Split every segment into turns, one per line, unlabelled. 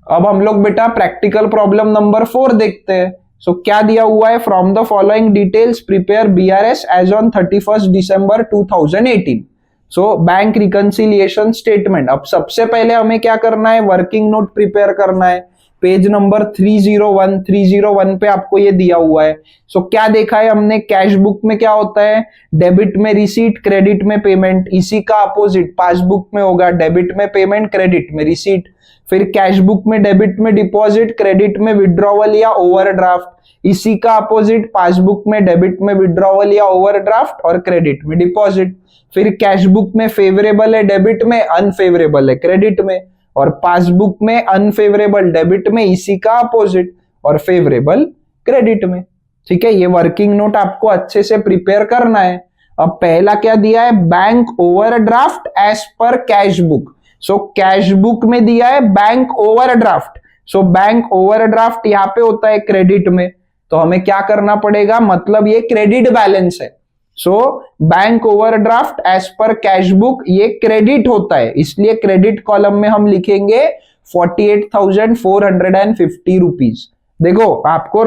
अब हम लोग बेटा प्रैक्टिकल प्रॉब्लम नंबर 4 देखते हैं। सो क्या दिया हुआ है, from the following details prepare BRS as on 31 दिसंबर 2018। So bank reconciliation statement. अब सबसे पहले हमें क्या करना है, वर्किंग नोट प्रिपेयर करना है। पेज नंबर 301 पे आपको ये दिया हुआ है। सो क्या देखा है हमने, कैश बुक में क्या होता है, डेबिट में रिसीट, क्रेडिट में पेमेंट। इसी का अपोजिट पासबुक में होगा, डेबिट में पेमेंट, क्रेडिट में रिसीट। फिर कैश बुक में डेबिट में डिपॉजिट, क्रेडिट में विड्रॉवल या ओवरड्राफ्ट। इसी का अपोजिट पासबुक में डेबिट में विड्रॉवल या ओवरड्राफ्ट और क्रेडिट में डिपॉजिट। फिर कैश बुक में फेवरेबल है डेबिट में, अनफेवरेबल है क्रेडिट में, और पासबुक में अनफेवरेबल डेबिट में, इसी का अपोजिट, और फेवरेबल क्रेडिट में। ठीक है, ये वर्किंग नोट आपको अच्छे से प्रिपेयर करना है। अब पहला क्या दिया है, bank overdraft as per cash book. So cash book में दिया है bank overdraft. So bank overdraft यहां पे होता है क्रेडिट में, तो हमें क्या करना पड़ेगा, मतलब ये क्रेडिट बैलेंस है। So bank overdraft as per cash book ये क्रेडिट होता है, इसलिए क्रेडिट कॉलम में हम लिखेंगे 48,450 रुपीज। देखो आपको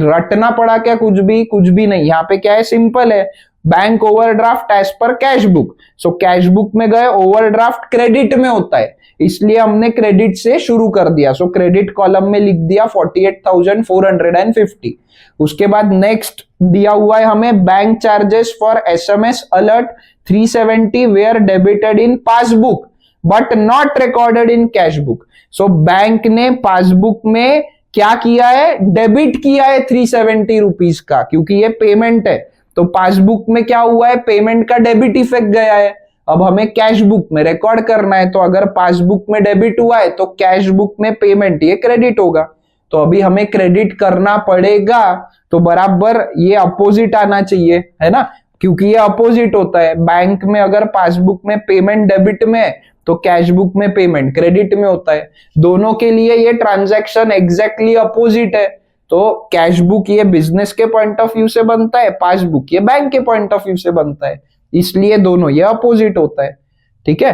रटना पड़ा क्या, कुछ भी नहीं, यहाँ पे क्या है, सिंपल है, bank overdraft as per cash book. So cash book में गए, ओवरड्राफ्ट क्रेडिट में होता है, इसलिए हमने क्रेडिट से शुरू कर दिया। सो क्रेडिट कॉलम में लिख दिया 48,450। उसके बाद नेक्स्ट दिया हुआ है हमें bank charges for SMS alert 370 were debited in passbook but not recorded in cash book. So bank ने पासबुक में क्या किया है, डेबिट किया है 370 रुपीज का, क्योंकि ये पेमेंट है। तो पासबुक में क्या हुआ है, पेमेंट का डेबिट इफेक्ट गया है। अब हमें कैश बुक में रिकॉर्ड करना है, तो अगर पासबुक में डेबिट हुआ है तो कैश बुक में पेमेंट ये क्रेडिट होगा। तो अभी हमें क्रेडिट करना पड़ेगा, तो बराबर ये अपोजिट आना चाहिए, है ना, क्योंकि ये अपोजिट होता है। बैंक में अगर पासबुक में पेमेंट डेबिट में, तो कैश बुक में पेमेंट क्रेडिट में होता है। दोनों के लिए ये ट्रांजैक्शन एग्जैक्टली अपोजिट है। तो कैश बुक ये बिजनेस के पॉइंट ऑफ व्यू से बनता है, पासबुक ये बैंक के पॉइंट ऑफ व्यू से बनता है, इसलिए दोनों ये अपोजिट होता है। ठीक है,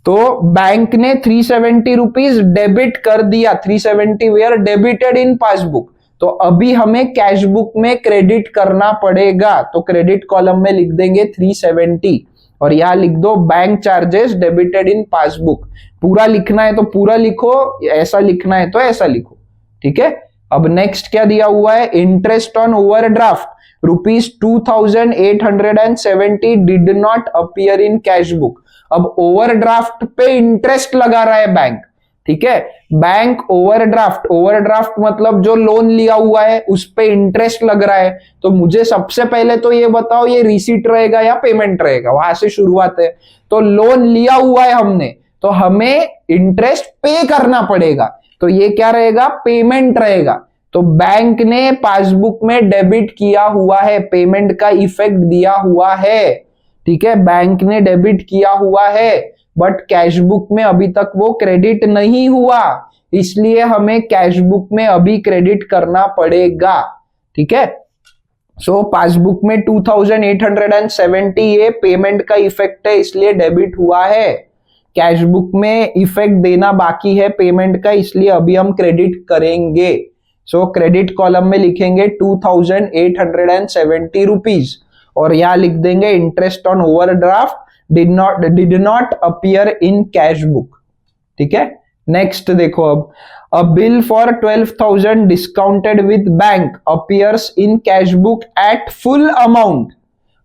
तो बैंक ने 370 रुपीज डेबिट कर दिया, 370 वेयर डेबिटेड इन पासबुक। तो अभी हमें कैश बुक में क्रेडिट करना पड़ेगा, तो क्रेडिट कॉलम में लिख देंगे 370 और यहां लिख दो bank charges debited in passbook. पूरा लिखना है तो पूरा लिखो, ऐसा लिखना है तो ऐसा लिखो। ठीक है, अब नेक्स्ट क्या दिया हुआ है, interest on overdraft ₹2,870 did not appear in cash book. अब ओवरड्राफ्ट पे इंटरेस्ट लगा रहा है बैंक। ठीक है, बैंक ओवरड्राफ्ट मतलब जो लोन लिया हुआ है उस पे इंटरेस्ट लग रहा है। तो मुझे सबसे पहले तो ये बताओ, ये रिसीट रहेगा या पेमेंट रहेगा, वहां से शुरुआत है। तो लोन लिया हुआ है हमने, तो हमें इंटरेस्ट पे करना पड़ेगा, तो ये क्या रहेगा, पेमेंट रहेगा। तो बैंक ने पासबुक में डेबिट किया हुआ है, पेमेंट का इफेक्ट दिया हुआ है। ठीक है, बैंक ने डेबिट किया हुआ है, बट कैश बुक में अभी तक वो क्रेडिट नहीं हुआ, इसलिए हमें कैश बुक में अभी क्रेडिट करना पड़ेगा। ठीक है, सो पासबुक में 2870 ये पेमेंट का इफेक्ट है, इसलिए डेबिट हुआ है। कैश बुक में इफेक्ट देना बाकी है पेमेंट का, इसलिए अभी हम क्रेडिट करेंगे। सो क्रेडिट कॉलम में लिखेंगे 2870 रुपीज और यहां लिख देंगे interest on overdraft did not appear in cash book. ठीक है, नेक्स्ट देखो, अब अ bill for 12,000 discounted with bank appears in cash book at full amount.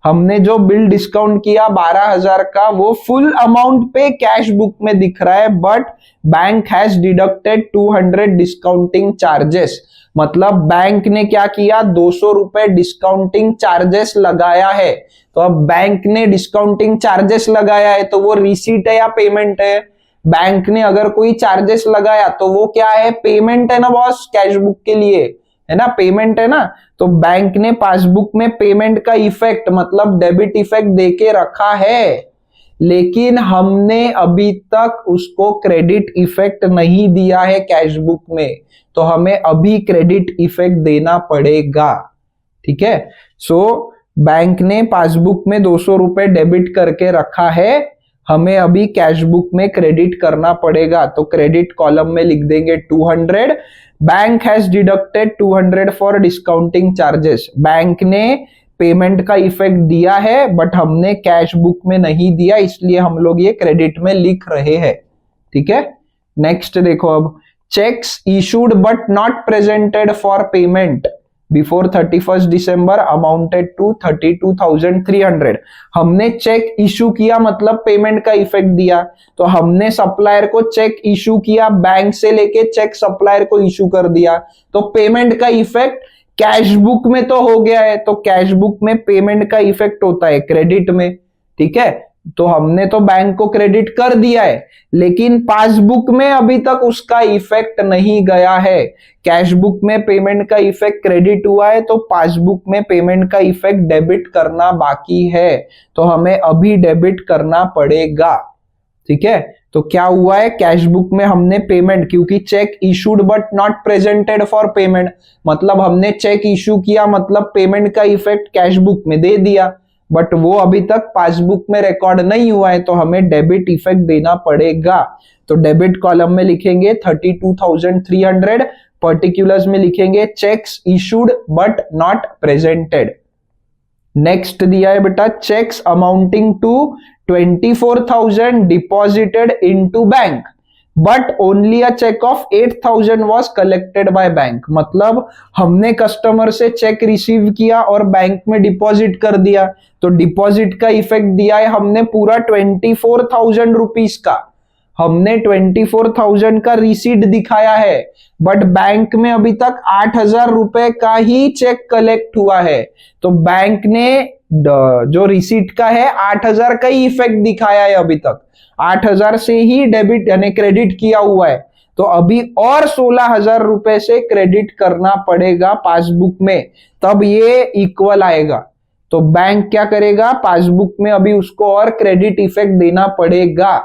हमने जो बिल डिस्काउंट किया 12,000 का, वो फुल अमाउंट पे कैश बुक में दिख रहा है, but bank has deducted 200 discounting charges. मतलब बैंक ने क्या किया, 200 रुपए डिस्काउंटिंग चार्जेस लगाया है। तो अब बैंक ने डिस्काउंटिंग चार्जेस लगाया है, तो वो रिसीट है या पेमेंट है? बैंक ने अगर कोई चार्जेस लगाया तो वो क्या है, पेमेंट है ना बॉस, कैश बुक के लिए, है ना, पेमेंट है ना। तो बैंक ने पासबुक में पेमेंट का इफेक्ट मतलब डेबिट इफेक्ट देके रखा है, लेकिन हमने अभी तक उसको क्रेडिट इफेक्ट नहीं दिया है कैश बुक में, तो हमें अभी क्रेडिट इफेक्ट देना पड़ेगा। ठीक है, सो बैंक ने पासबुक में 200 रुपए डेबिट करके रखा है, हमें अभी कैश बुक में क्रेडिट करना पड़ेगा। तो क्रेडिट कॉलम में लिख देंगे 200। Bank has deducted 200 for discounting charges. Bank ने पेमेंट का इफेक्ट दिया है बट हमने कैश बुक में नहीं दिया, इसलिए हम लोग ये क्रेडिट में लिख रहे हैं। ठीक है, नेक्स्ट देखो, अब cheques issued but not presented for payment before 31 दिसंबर अमाउंटेड टू 32,300। हमने चेक इशू किया मतलब पेमेंट का इफेक्ट दिया, तो हमने सप्लायर को चेक इशू किया, बैंक से लेके चेक सप्लायर को इशू कर दिया, तो पेमेंट का इफेक्ट कैश बुक में तो हो गया है। तो कैश बुक में पेमेंट का इफेक्ट होता है क्रेडिट में। ठीक है, तो हमने तो बैंक को क्रेडिट कर दिया है, लेकिन पासबुक में अभी तक उसका इफेक्ट नहीं गया है। कैश बुक में पेमेंट का इफेक्ट क्रेडिट हुआ है, तो पासबुक में पेमेंट का इफेक्ट डेबिट करना बाकी है, तो हमें अभी डेबिट करना पड़ेगा। ठीक है, तो क्या हुआ है, कैश बुक में हमने पेमेंट, क्योंकि check issued but not presented for payment, मतलब हमने चेक इशू किया मतलब पेमेंट का इफेक्ट कैश बुक में दे दिया, बट वो अभी तक पासबुक में रिकॉर्ड नहीं हुआ है, तो हमें डेबिट इफेक्ट देना पड़ेगा। तो डेबिट कॉलम में लिखेंगे 32,300, पर्टिकुलर्स में लिखेंगे cheques issued but not presented. Next दिया है बेटा, cheques amounting to 24,000 deposited into bank but only a cheque of 8,000 was collected by bank. मतलब हमने कस्टमर से चेक रिसीव किया और बैंक में डिपॉजिट कर दिया, तो डिपॉजिट का इफेक्ट दिया है हमने पूरा 24,000 रुपीज का। हमने 24,000 का रिसीट दिखाया है, बट बैंक में अभी तक 8,000 रुपए का ही चेक कलेक्ट हुआ है, तो बैंक ने जो रिसीट का है 8,000 का ही इफेक्ट दिखाया है। अभी तक 8,000 से ही डेबिट यानी क्रेडिट किया हुआ है, तो अभी और 16,000 रुपए से क्रेडिट करना पड़ेगा पासबुक में, तब ये इक्वल आएगा। तो बैंक क्या करेगा, पासबुक में अभी उसको और क्रेडिट इफेक्ट देना पड़ेगा।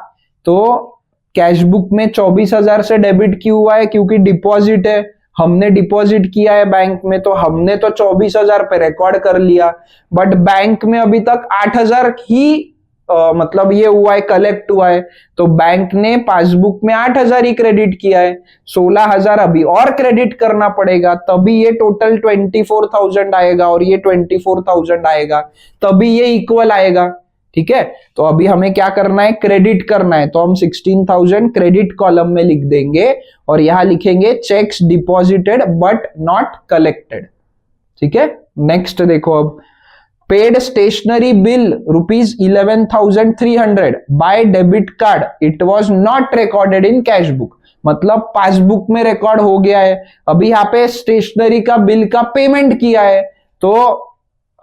तो कैश बुक में 24,000 से डेबिट क्यों हुआ है, क्योंकि डिपॉजिट है, हमने डिपॉजिट किया है बैंक में, तो हमने तो 24,000 पे रिकॉर्ड कर लिया, बट बैंक में अभी तक 8,000 ही मतलब ये हुआ है, कलेक्ट हुआ है, तो बैंक ने पासबुक में 8,000 ही क्रेडिट किया है, 16,000 अभी और क्रेडिट करना पड़ेगा, तभी ये टोटल 24,000 आएगा और ये 24,000 आएगा, तभी ये इक्वल आएगा। ठीक है, तो अभी हमें क्या करना है, क्रेडिट करना है, तो हम 16,000 क्रेडिट कॉलम में लिख देंगे और यहां लिखेंगे cheques deposited but not collected. ठीक है, नेक्स्ट देखो, अब paid stationery bill ₹11,300 by debit card, it was not recorded in cash book. मतलब पासबुक में रिकॉर्ड हो गया है, अभी यहाँ पे स्टेशनरी का बिल का पेमेंट किया है, तो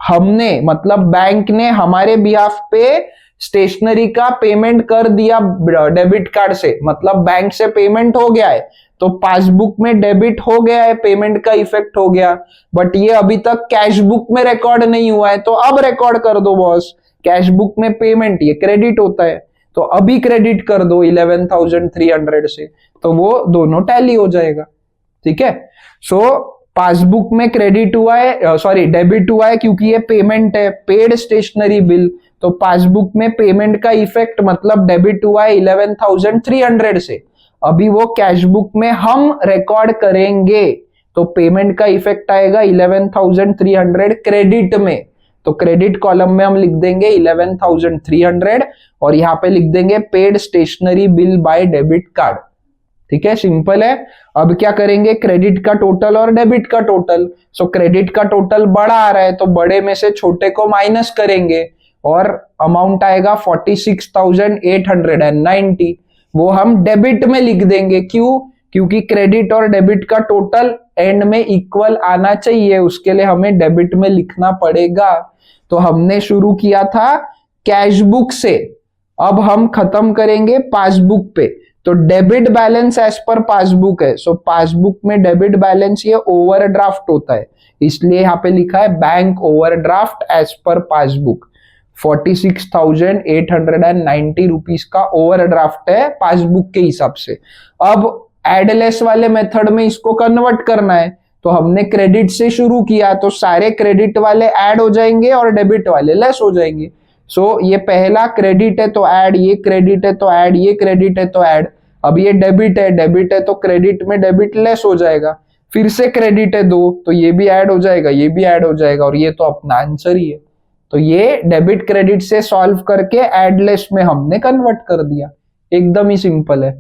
हमने मतलब बैंक ने हमारे बिहाफ पे स्टेशनरी का पेमेंट कर दिया डेबिट कार्ड से, मतलब बैंक से पेमेंट हो गया है, तो पासबुक में डेबिट हो गया है, पेमेंट का इफेक्ट हो गया, बट ये अभी तक कैश बुक में रिकॉर्ड नहीं हुआ है, तो अब रिकॉर्ड कर दो बॉस। कैश बुक में पेमेंट ये क्रेडिट होता है, तो अभी क्रेडिट कर दो 11,300 से, तो वो दोनों टैली हो जाएगा। ठीक है, सो पासबुक में क्रेडिट हुआ है, सॉरी डेबिट हुआ है, क्योंकि ये पेमेंट है, पेड स्टेशनरी बिल, तो पासबुक में पेमेंट का इफेक्ट मतलब डेबिट हुआ है 11,300 से, अभी वो कैश बुक में हम रिकॉर्ड करेंगे, तो पेमेंट का इफेक्ट आएगा 11,300 क्रेडिट में, तो क्रेडिट कॉलम में हम लिख देंगे 11,300 और यहाँ पे लिख देंगे paid stationery bill by debit card. ठीक है, सिंपल है। अब क्या करेंगे, क्रेडिट का टोटल और डेबिट का टोटल। सो क्रेडिट का टोटल बड़ा आ रहा है, तो बड़े में से छोटे को माइनस करेंगे और अमाउंट आएगा 46,890, वो हम डेबिट में लिख देंगे। क्यों, क्योंकि क्रेडिट और डेबिट का टोटल एंड में इक्वल आना चाहिए, उसके लिए हमें डेबिट में लिखना पड़ेगा। तो हमने शुरू किया था कैश बुक से, अब हम खत्म करेंगे पासबुक पे। तो debit balance as per passbook है, सो पासबुक में डेबिट बैलेंस ये ओवरड्राफ्ट होता है, इसलिए यहाँ पे लिखा है bank overdraft as per passbook. 46,890 rupees का ओवरड्राफ्ट है पासबुक के हिसाब से। अब एडलेस वाले मेथड में इसको कन्वर्ट करना है, तो हमने क्रेडिट से शुरू किया, तो सारे क्रेडिट वाले ऐड हो जाएंगे और डेबिट वाले लेस हो जाएंगे। सो ये पहला क्रेडिट है तो ऐड, ये क्रेडिट है तो ऐड, ये क्रेडिट है तो ऐड। अब ये डेबिट है तो क्रेडिट में डेबिट लेस हो जाएगा, फिर से क्रेडिट है 2 तो ये भी ऐड हो जाएगा, ये भी ऐड हो जाएगा, और ये तो अपना आंसर ही है। तो ये डेबिट क्रेडिट से सॉल्व करके ऐड लेस में हमने कन्वर्ट कर दिया, एकदम ही सिंपल है।